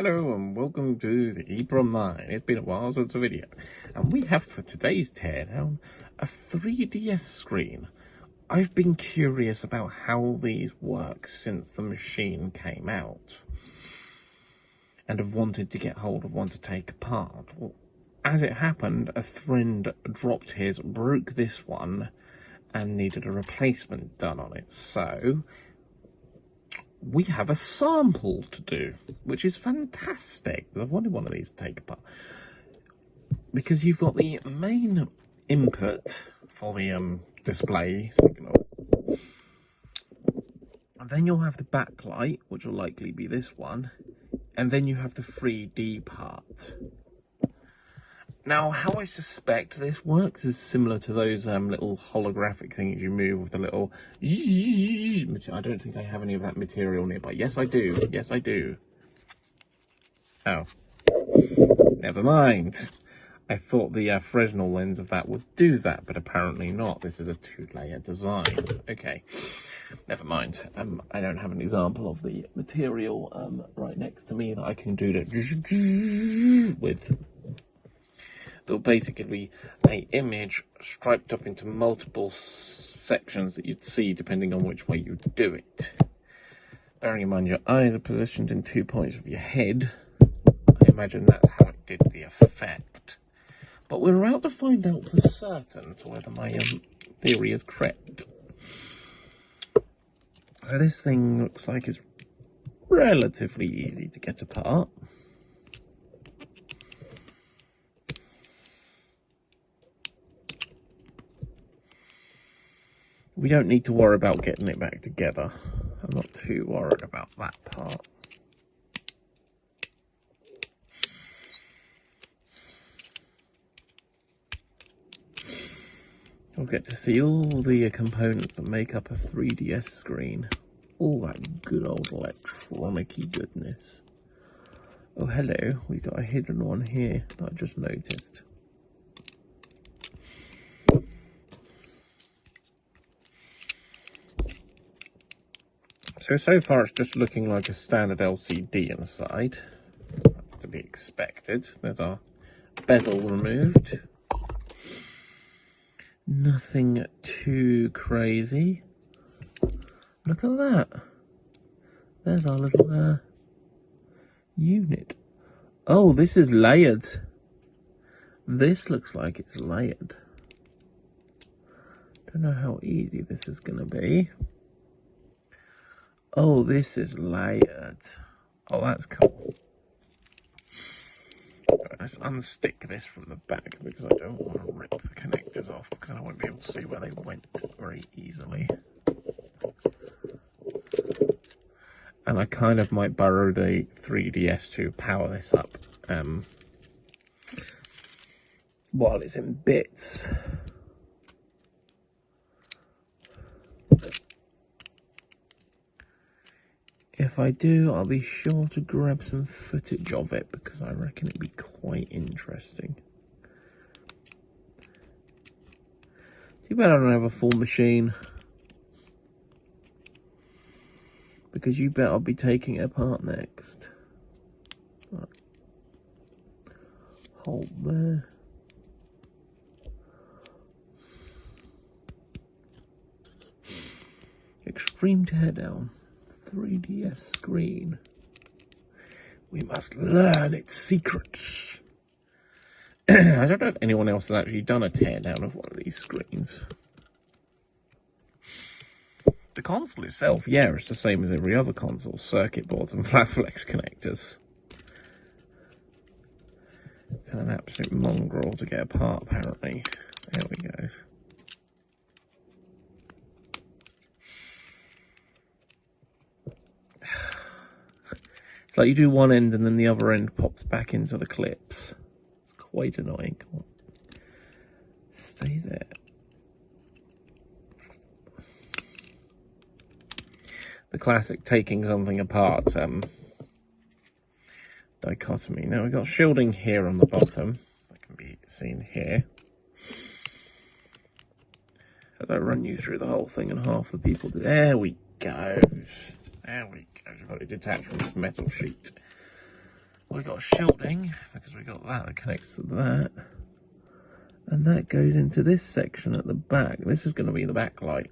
Hello and welcome to the EEPROM 9. It's been a while since a video. And we have for today's teardown a 3DS screen. I've been curious about how these work since the machine came out. And have wanted to get hold of one to take apart. Well, as it happened, a friend dropped his, broke this one, and needed a replacement done on it. So we have a sample to do, which is fantastic. I've wanted one of these to take apart. Because you've got the main input for the display signal. And then you'll have the backlight, which will likely be this one. And then you have the 3D part. Now, how I suspect this works is similar to those little holographic things you move with the little... I don't think I have any of that material nearby. Yes, I do. Yes, I do. Oh. Never mind. I thought the Fresnel lens of that would do that, but apparently not. This is a 2-layer design. Okay. Never mind. I don't have an example of the material right next to me that I can do that with. They'll basically be an image striped up into multiple sections that you'd see depending on which way you do it. Bearing in mind your eyes are positioned in 2 points of your head, I imagine that's how it did the effect. But we're about to find out for certain whether my theory is correct. So this thing looks like it's relatively easy to get apart. We don't need to worry about getting it back together. I'm not too worried about that part. You'll get to see all the components that make up a 3DS screen. All that good old electronic-y goodness. Oh, hello. We've got a hidden one here that I just noticed. So far it's just looking like a standard LCD inside. That's to be expected. There's our bezel removed. Nothing too crazy. Look at that. There's our little unit. Oh, this is layered. This looks like it's layered. Don't know how easy this is going to be. Oh, this is layered. Oh, that's cool. Let's unstick this from the back because I don't want to rip the connectors off because I won't be able to see where they went very easily. And I kind of might borrow the 3DS to power this up while it's in bits. If I do, I'll be sure to grab some footage of it because I reckon it'd be quite interesting. Too bad I don't have a full machine. Because you bet I'll be taking it apart next. Right. Hold there. Extreme teardown. 3DS screen. We must learn its secrets. I don't know if anyone else has actually done a teardown of one of these screens. The console itself, yeah, it's the same as every other console. Circuit boards and flat flex connectors. And an absolute mongrel to get apart, apparently. There we go. It's like you do one end and then the other end pops back into the clips. It's quite annoying. Come on. Stay there. The classic taking something apart dichotomy. Now we've got shielding here on the bottom. That can be seen here. As I run you through the whole thing and half the people do. There we go. There we go. I've got it detached from this metal sheet. we got shielding, because we got that connects to that. And that goes into this section at the back. This is going to be the backlight.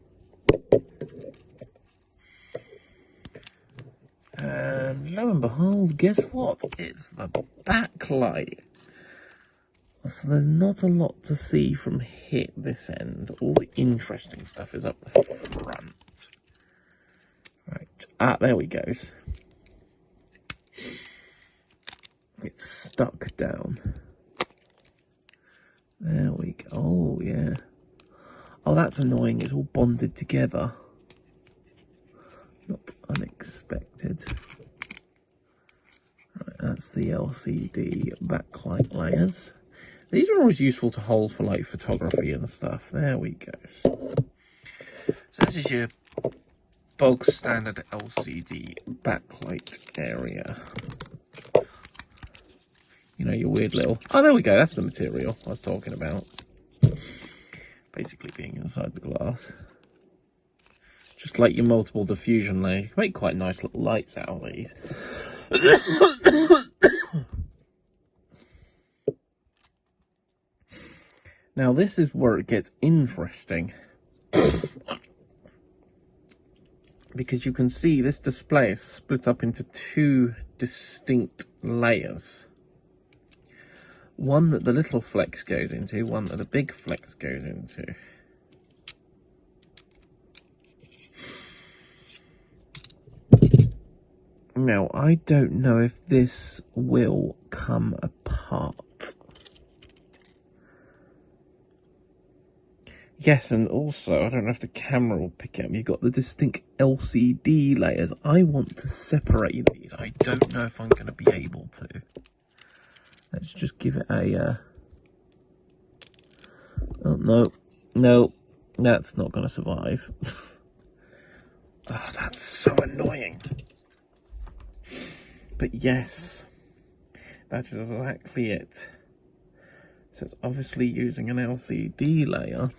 And lo and behold, guess what? It's the backlight. So there's not a lot to see from here, this end. All the interesting stuff is up the front. Right, there we go. It's stuck down. There we go. Oh, yeah. Oh, that's annoying. It's all bonded together. Not unexpected. Right, that's the LCD backlight layers. These are always useful to hold for like photography and stuff. There we go. So this is your bog standard LCD backlight area. You know, your weird little... Oh, there we go. That's the material I was talking about. Basically being inside the glass. Just like your multiple diffusion layer. You can make quite nice little lights out of these. Now, this is where it gets interesting. Because you can see this display is split up into two distinct layers. One that the little flex goes into, one that the big flex goes into. Now, I don't know if this will come apart. Yes, and also, I don't know if the camera will pick it up. You've got the distinct LCD layers. I want to separate these. I don't know if I'm going to be able to. Let's just give it a... Oh, no. No. That's not going to survive. Oh, that's so annoying. But yes, that is exactly it. So it's obviously using an LCD layer.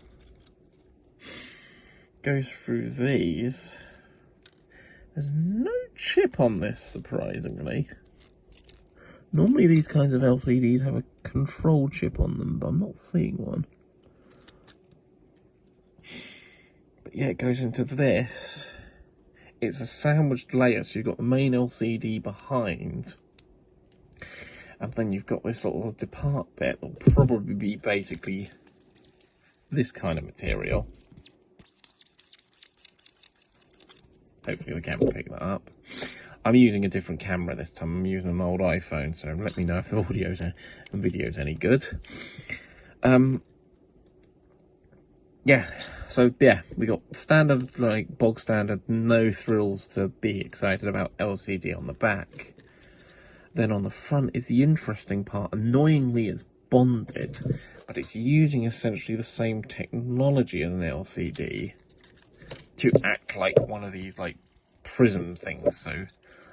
Goes through these. There's no chip on this, surprisingly. Normally these kinds of LCDs have a control chip on them, but I'm not seeing one. But yeah, it goes into this. It's a sandwiched layer, so you've got the main LCD behind. And then you've got this little depart bit that'll probably be basically this kind of material. Hopefully the camera will pick that up. I'm using a different camera this time. I'm using an old iPhone, so let me know if the audio's and video's any good. Yeah, so yeah, we got standard, like bog standard, no thrills to be excited about LCD on the back. Then on the front is the interesting part. Annoyingly, it's bonded, but it's using essentially the same technology as an LCD to act like one of these like prism things. So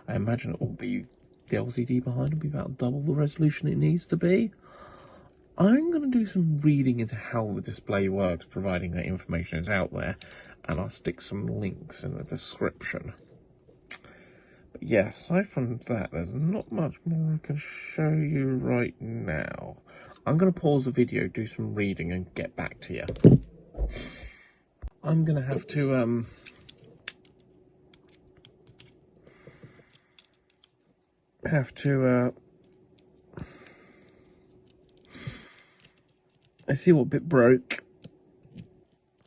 I imagine it will be, the LCD behind will be about double the resolution it needs to be. I'm going to do some reading into how the display works, providing that information is out there, and I'll stick some links in the description. But yeah, aside from that, there's not much more I can show you right now. I'm going to pause the video, do some reading, and get back to you. I'm going to have to, I see what bit broke.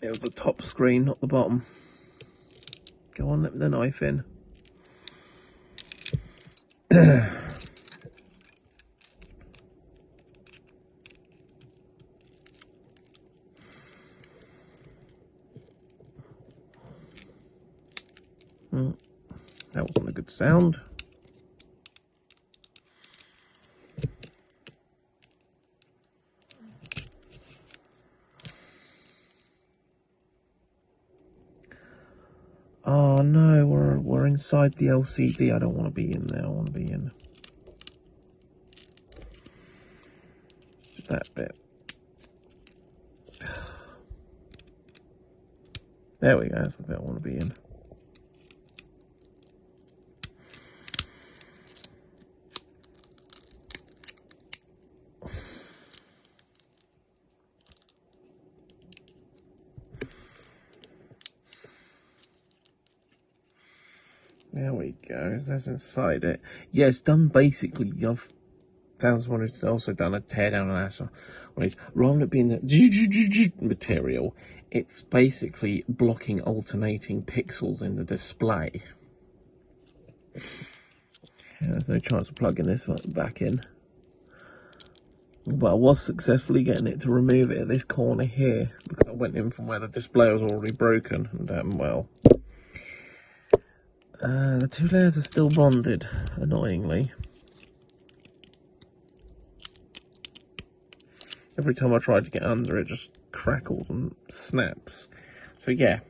It was the top screen, not the bottom. Go on, let the knife in. That wasn't a good sound. Oh no, we're inside the LCD. I don't want to be in there. I want to be in that bit. There we go. That's the bit I want to be in. There we go. That's inside it. Yeah, it's done basically. I've found someone who's also done a teardown analysis. Rather than it being the material, it's basically blocking alternating pixels in the display. Yeah, there's no chance of plugging this back in. But I was successfully getting it to remove it at this corner here, because I went in from where the display was already broken, and well, the two layers are still bonded, annoyingly. Every time I try to get under, it just crackles and snaps. So yeah,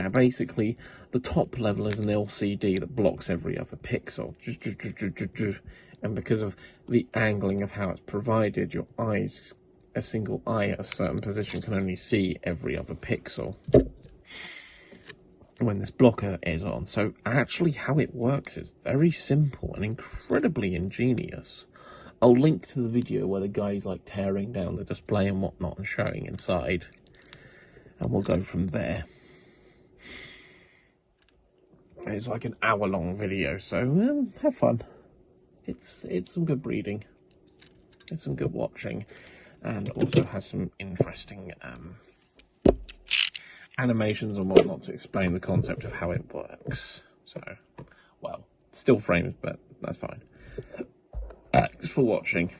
basically the top level is an LCD that blocks every other pixel. And because of the angling of how it's provided, your eyes, a single eye at a certain position, can only see every other pixel when this blocker is on. So actually how it works is very simple and incredibly ingenious. I'll link to the video where the guy's like tearing down the display and whatnot and showing inside, and we'll go from there. It's like an hour-long video, so have fun. It's some good reading, it's some good watching, and also has some interesting animations and whatnot to explain the concept of how it works. So, well, still frames, but that's fine. Thanks for watching.